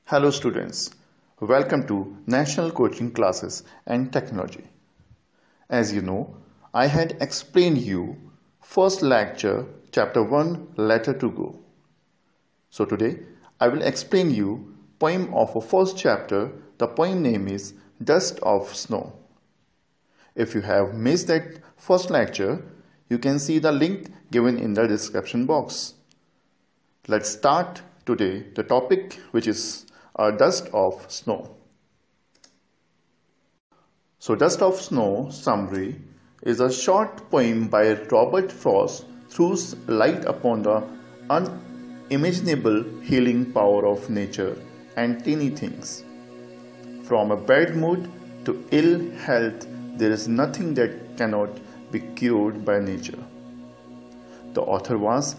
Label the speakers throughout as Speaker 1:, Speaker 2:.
Speaker 1: Hello students, welcome to National Coaching Classes and Technology. As you know, I had explained you first lecture chapter 1 letter to go. So today I will explain you poem of a first chapter. The poem name is Dust of Snow. If you have missed that first lecture, you can see the link given in the description box. Let's start today the topic, which is Dust of Snow. So Dust of Snow summary is a short poem by Robert Frost throws light upon the unimaginable healing power of nature and tiny things. From a bad mood to ill health, there is nothing that cannot be cured by nature. The author was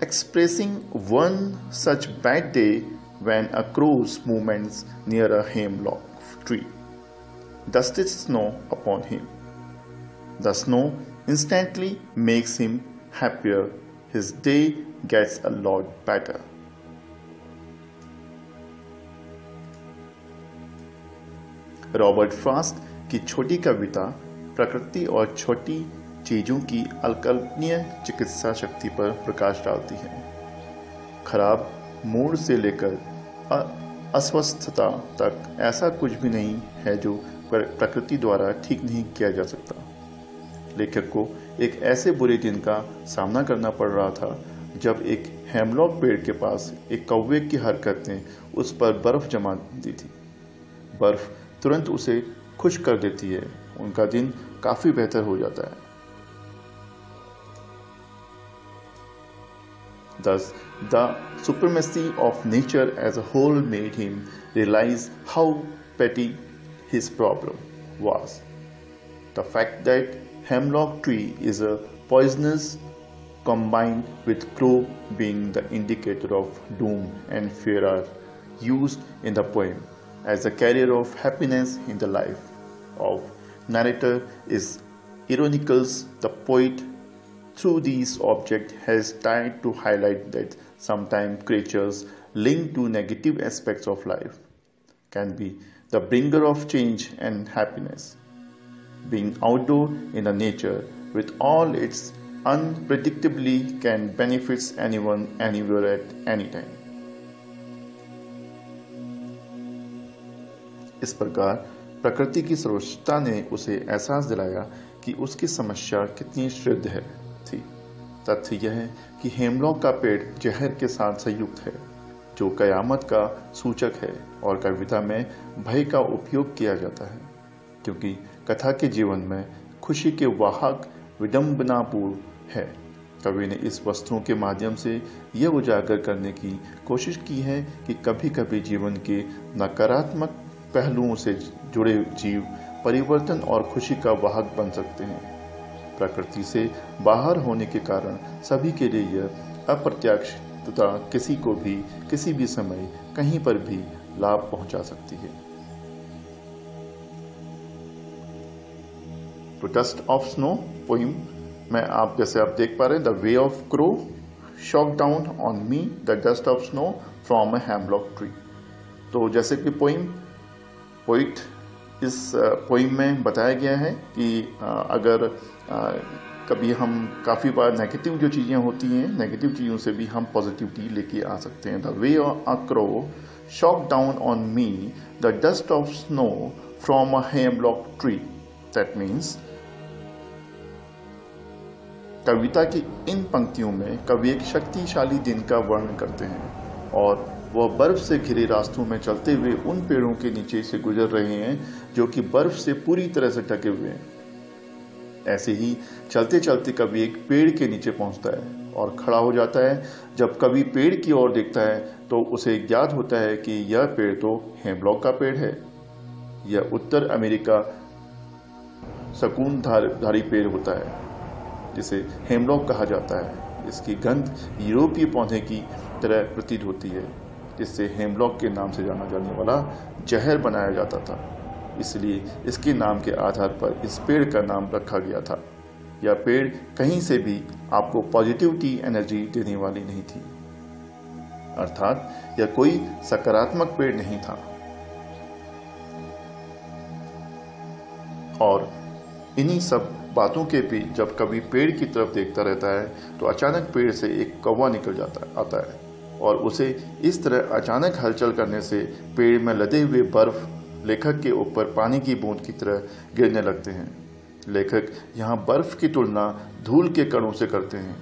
Speaker 1: expressing one such bad day when a crow's movements near a hemlock tree dusted snow upon him. The snow instantly makes him happier. His day gets a lot better. Robert Frost की छोटी कविता प्रकृति और छोटी चीजों की अकल्पनीय चिकित्सा शक्ति पर प्रकाश डालती है। खराब मूड से लेकर अस्वस्थता तक ऐसा कुछ भी नहीं है जो प्रकृति द्वारा ठीक नहीं किया जा सकता। लेखक को एक ऐसे बुरे दिन का सामना करना पड़ रहा था जब एक हेमलॉक पेड़ के पास एक कौवे की हरकत ने उस पर बर्फ जमा दी थी। बर्फ तुरंत उसे खुश कर देती है। उनका दिन काफी बेहतर हो जाता है। Thus, the supremacy of nature as a whole made him realize how petty his problem was. The fact that hemlock tree is a poisonous combined with crow being the indicator of doom and fear are used in the poem as a carrier of happiness in the life of narrator is ironical. The poet through these objects has tried to highlight that sometimes creatures linked to negative aspects of life can be the bringer of change and happiness. Being outdoor in the nature with all its unpredictably can benefit anyone anywhere at any time. इस प्रकार प्रकृति की सर्वोच्चता ने उसे एहसास दिलाया कि उसकी समस्या कितनी शुद्ध है थी। तथ्य यह है कि हेमलॉक का पेड़ जहर के साथ संयुक्त है जो कयामत का सूचक है और कविता में भय का उपयोग किया जाता है क्योंकि कथा के जीवन में खुशी के वाहक विडंबनापूर्ण है। कवि ने इस वस्तुओं के माध्यम से यह उजागर करने की कोशिश की है कि कभी कभी जीवन के नकारात्मक पहलुओं से जुड़े जीव परिवर्तन और खुशी का वाहक बन सकते हैं। प्रकृति से बाहर होने के कारण सभी के लिए यह अप्रत्याशितता किसी को भी किसी भी समय कहीं पर भी लाभ पहुंचा सकती है। तो डस्ट ऑफ स्नो पोइम में आप जैसे आप देख पा रहे हैं, the way of crow shook down on me the dust of snow from a hemlock tree. तो जैसे कि पोइट इस पोइम में बताया गया है कि अगर कभी हम काफ़ी बार नेगेटिव जो चीज़ें होती हैं, नेगेटिव चीज़ों से भी हम पॉजिटिविटी लेके आ सकते हैं। The way a crow shook down on me the dust of snow from a hemlock tree. That means कविता की इन पंक्तियों में कवि एक शक्तिशाली दिन का वर्णन करते हैं और वह बर्फ से घिरे रास्तों में चलते हुए उन पेड़ों के नीचे से गुजर रहे हैं जो कि बर्फ से पूरी तरह से ढके हुए हैं। ऐसे ही चलते चलते कवि एक पेड़ के नीचे पहुंचता है और खड़ा हो जाता है। जब कवि पेड़ की ओर देखता है तो उसे याद होता है कि यह पेड़ तो हेमलॉक का पेड़ है। यह उत्तर अमेरिका शकूनधारी पेड़ होता है जिसे हेमलॉक कहा जाता है। इसकी गंध यूरोपीय पौधे की तरह प्रतीत होती है जिससे हेमलॉक के नाम से जाना जाने वाला जहर बनाया जाता था। इसलिए इसके नाम के आधार पर इस पेड़ का नाम रखा गया था। यह पेड़ कहीं से भी आपको पॉजिटिविटी एनर्जी देने वाली नहीं थी। अर्थात यह कोई सकारात्मक पेड़ नहीं था। और इन्हीं सब बातों के बीच जब कभी पेड़ की तरफ देखता रहता है तो अचानक पेड़ से एक कौवा निकल आता है और उसे इस तरह अचानक हलचल करने से पेड़ में लदे हुए बर्फ लेखक के ऊपर पानी की बूंद की तरह गिरने लगते हैं। लेखक यहाँ बर्फ की तुलना धूल के कणों से करते हैं,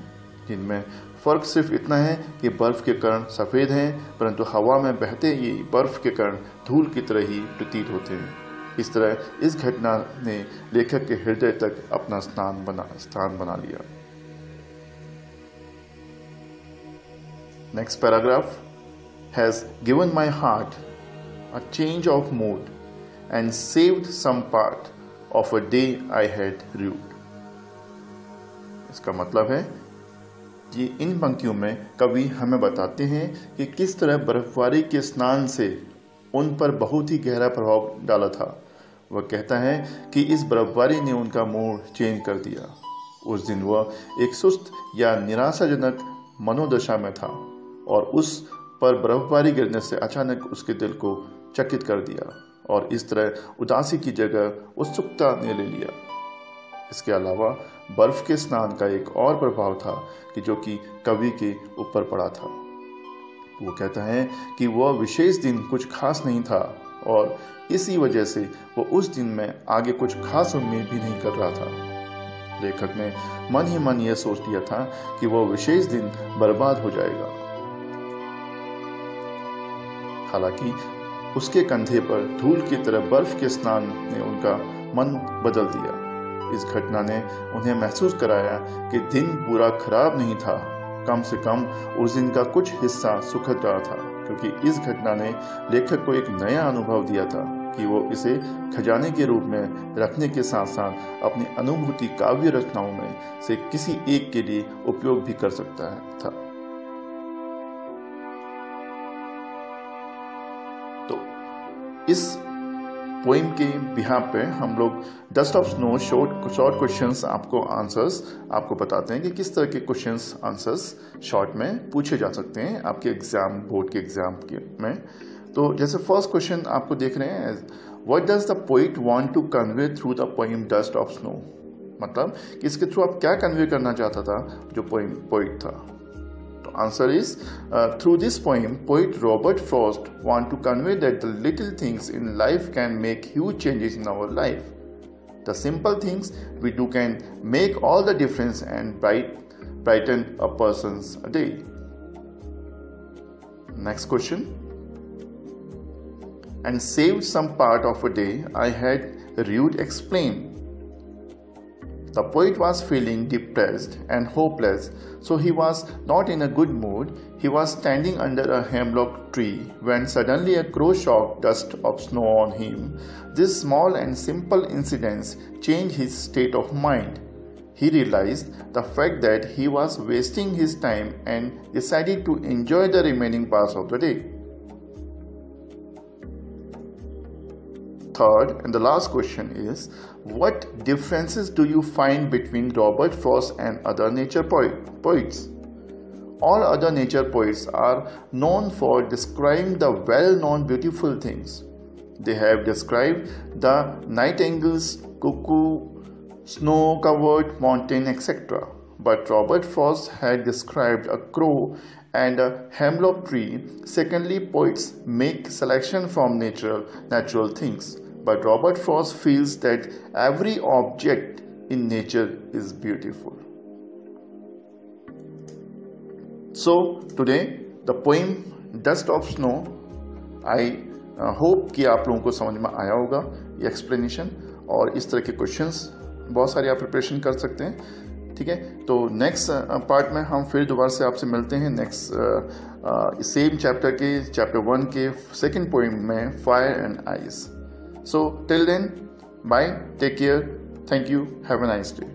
Speaker 1: जिनमें फर्क सिर्फ इतना है कि बर्फ के कण सफ़ेद हैं, परंतु हवा में बहते ये बर्फ के कण धूल की तरह ही प्रतीत होते हैं। इस तरह इस घटना ने लेखक के हृदय तक अपना स्थान बना लिया। Next paragraph has given my heart a change of mood and saved some part of a day I had rued. इसका मतलब है कि इन पंक्तियों में कवि हमें बताते हैं कि किस तरह बर्फबारी के स्नान से उन पर बहुत ही गहरा प्रभाव डाला था। वह कहता है कि इस बर्फबारी ने उनका मूड चेंज कर दिया। उस दिन वह एक सुस्त या निराशाजनक मनोदशा में था और उस पर बर्फबारी गिरने से अचानक उसके दिल को चकित कर दिया और इस तरह उदासी की जगह उत्सुकता ने ले लिया। इसके अलावा बर्फ के स्नान का एक और प्रभाव था कि जो कि कवि के ऊपर पड़ा था। वो कहता है कि वह विशेष दिन कुछ खास नहीं था और इसी वजह से वो उस दिन में आगे कुछ खास उम्मीद भी नहीं कर रहा था। लेखक ने मन ही मन यह सोच लिया था कि वह विशेष दिन बर्बाद हो जाएगा। हालांकि उसके कंधे पर धूल की तरह बर्फ के स्नान ने उनका मन बदल दिया। इस घटना ने उन्हें महसूस कराया कि दिन पूरा खराब नहीं था, कम से कम उस दिन का कुछ हिस्सा सुखद रहा था, क्योंकि इस घटना ने लेखक को एक नया अनुभव दिया था कि वो इसे खजाने के रूप में रखने के साथ साथ अपनी अनुभूति काव्य रचनाओं में से किसी एक के लिए उपयोग भी कर सकता था। तो इस पोइम के बिहाफ पे हम लोग dust of snow short questions आपको बताते हैं कि किस तरह के क्वेश्चंस आंसर्स शॉर्ट में पूछे जा सकते हैं आपके बोर्ड के एग्जाम में। तो जैसे फर्स्ट क्वेश्चन आपको देख रहे हैं, what does the poet want to convey through the poem dust of snow, मतलब कि इसके थ्रू आप क्या कन्वे करना चाहता था जो पोइट था। Answer is, through this poem, poet Robert Frost wants to convey that the little things in life can make huge changes in our life. The simple things we do can make all the difference and brighten a person's day. Next question. And saved some part of a day I had rued explained. The poet was feeling depressed and hopeless, so he was not in a good mood. He was standing under a hemlock tree when suddenly a crow shocked dust of snow on him. This small and simple incident changed his state of mind. He realized the fact that he was wasting his time and decided to enjoy the remaining parts of the day. Third and the last question is, what differences do you find between Robert Frost and other nature poets? All other nature poets are known for describing the well-known beautiful things. They have described the nightingales, cuckoo, snow-covered mountain, etc. But Robert Frost had described a crow and a hemlock tree. Secondly, poets make selection from natural things. But Robert Frost feels that every object in nature is beautiful. So today the poem Dust of Snow, I hope कि आप लोगों को समझ में आया होगा ये explanation, और इस तरह के क्वेश्चंस बहुत सारे आप प्रिपरेशन कर सकते हैं। ठीक है, तो नेक्स्ट पार्ट में हम फिर दोबारा से आपसे मिलते हैं नेक्स्ट सेम चैप्टर 1 के सेकंड पोएम में fire and ice. So till then, bye, take care, thank you, have a nice day.